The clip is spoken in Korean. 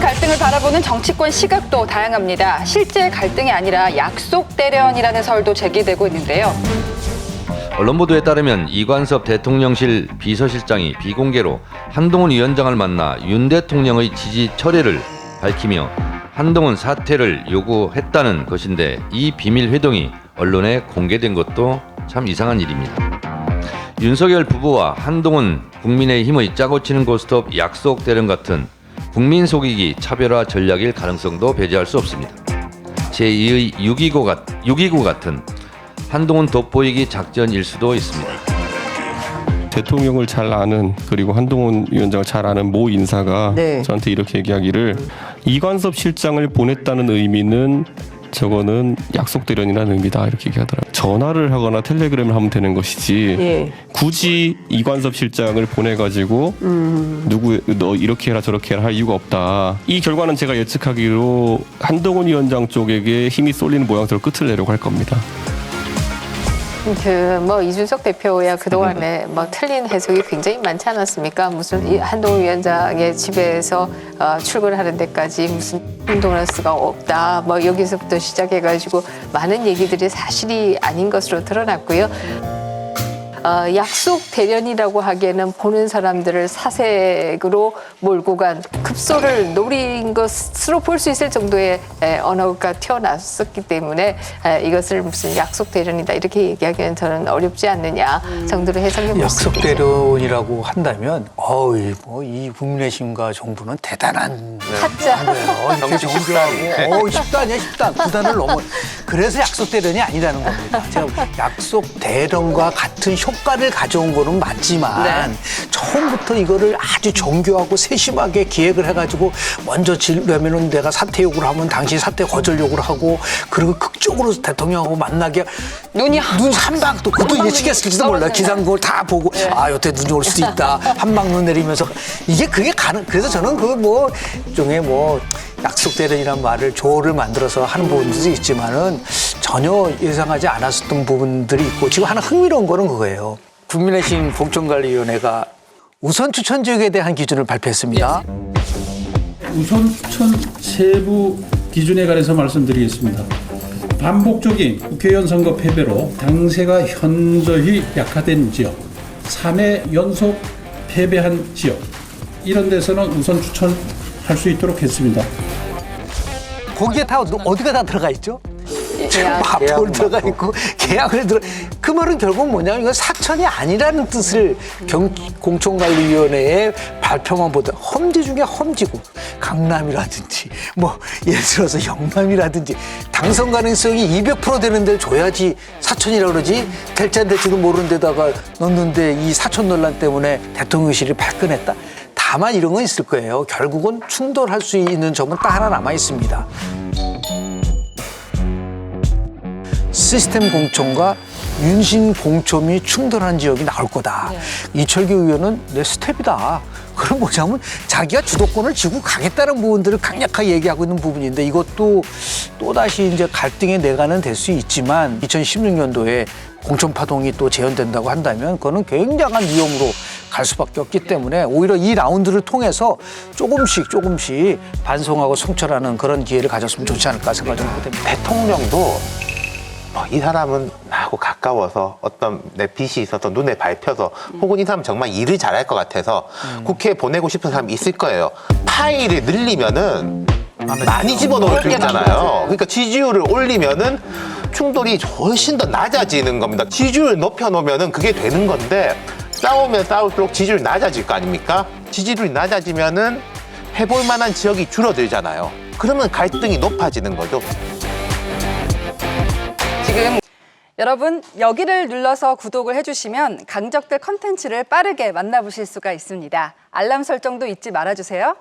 갈등을 바라보는 정치권 시각도 다양합니다. 실제 갈등이 아니라 약속 대련이라는 설도 제기되고 있는데요. 언론 보도에 따르면 이관섭 대통령실 비서실장이 비공개로 한동훈 위원장을 만나 윤 대통령의 지지 철회를 밝히며 한동훈 사퇴를 요구했다는 것인데, 이 비밀 회동이 언론에 공개된 것도 참 이상한 일입니다. 윤석열 부부와 한동훈 국민의힘의 짜고 치는 고스톱 약속 대련 같은 국민 속이기 차별화 전략일 가능성도 배제할 수 없습니다. 제2의 6.29 같은 한동훈 돋보이기 작전일 수도 있습니다. 대통령을 잘 아는, 그리고 한동훈 위원장을 잘 아는 모 인사가 저한테 이렇게 얘기하기를, 이관섭 실장을 보냈다는 의미는 저거는 약속 대련이라는 의미다, 이렇게 얘기하더라고요. 전화를 하거나 텔레그램을 하면 되는 것이지 굳이 이관섭 실장을 보내가지고 너 이렇게 해라 저렇게 해라 할 이유가 없다. 이 결과는 제가 예측하기로 한동훈 위원장 쪽에게 힘이 쏠리는 모양새로 끝을 내려고 할 겁니다. 이준석 대표야 그동안에 틀린 해석이 굉장히 많지 않았습니까? 무슨 이 한동훈 위원장의 집에서 출근하는 데까지 무슨 도너스가 없다. 여기서부터 시작해가지고 많은 얘기들이 사실이 아닌 것으로 드러났고요. 약속 대련이라고 하기에는 보는 사람들을 사색으로 몰고 간 급소를 노린 것으로 볼 수 있을 정도의 언어가 튀어나왔었기 때문에 이것을 무슨 약속 대련이다 이렇게 얘기하기는 저는 어렵지 않느냐 정도로 해석해 약속 볼 수 있겠죠. 대련이라고 한다면 이 국민의힘과 정부는 대단한 타짜. 이렇게 정교하고 10단이야 10단 9단을 넘어. 그래서 약속 대련이 아니라는 겁니다. 제가 약속 대련과 같은 효과를 가져온 거는 맞지만 처음부터 이거를 아주 정교하고 세심하게 기획을 해가지고 먼저 지려면은 내가 사퇴 요구를 하면 당시 사퇴 거절 요구를 하고, 그리고 극적으로 대통령하고 만나게 눈 한 방 또 그것도 예측했을지도 몰라. 기상 그걸 다 보고 여태 눈이 올 수도 있다. 한 방 눈 내리면서 그게 가능. 그래서 저는 일종의 약속 대련이라는 말을 조를 만들어서 하는 부분들이 있지만은 전혀 예상하지 않았었던 부분들이 있고, 지금 하나 흥미로운 거는 그거예요. 국민의힘 공천관리위원회가 우선 추천 지역에 대한 기준을 발표했습니다. 우선 추천 세부 기준에 관해서 말씀드리겠습니다. 반복적인 국회의원 선거 패배로 당세가 현저히 약화된 지역, 3회 연속 패배한 지역, 이런 데서는 우선 추천할 수 있도록 했습니다. 거기에 다 어디가 다 들어가 있죠? 마포를 들어가 있고 계약을 그 말은 결국 뭐냐면 이건 사천이 아니라는 뜻을 공천관리위원회의 발표만 보다 험지 중에 험지고, 강남이라든지 예를 들어서 영남이라든지 당선 가능성이 200% 되는 데를 줘야지 사천이라고 그러지, 될지 안 될지도 모르는 데다가 넣는데 이 사천 논란 때문에 대통령실이 발끈했다. 다만 이런 건 있을 거예요. 결국은 충돌할 수 있는 점은 딱 하나 남아 있습니다. 시스템 공천과 윤심 공천이 충돌한 지역이 나올 거다. 이철규 의원은 내 스텝이다. 그럼 뭐냐면 자기가 주도권을 쥐고 가겠다는 부분들을 강력하게 얘기하고 있는 부분인데, 이것도 또다시 이제 갈등의 내관은 될 수 있지만 2016년도에 공천 파동이 또 재현된다고 한다면 그거는 굉장한 위험으로 갈 수밖에 없기 때문에 오히려 이 라운드를 통해서 조금씩 반성하고 성찰하는 그런 기회를 가졌으면 좋지 않을까 생각을 좀 하게 됩니다. 대통령도 이 사람은 나하고 가까워서 어떤 내 빚이 있어서 눈에 밟혀서 혹은 이 사람은 정말 일을 잘할 것 같아서 국회에 보내고 싶은 사람이 있을 거예요. 파일을 늘리면은 많이 집어넣을 수 있잖아요. 그러니까 지지율을 올리면은 충돌이 훨씬 더 낮아지는 겁니다. 지지율을 높여놓으면은 그게 되는 건데, 싸우면 싸울수록 지지율이 낮아질 거 아닙니까? 지지율이 낮아지면은 해볼 만한 지역이 줄어들잖아요. 그러면 갈등이 높아지는 거죠. 지금 여러분 여기를 눌러서 구독을 해주시면 강적들 컨텐츠를 빠르게 만나보실 수가 있습니다. 알람 설정도 잊지 말아주세요.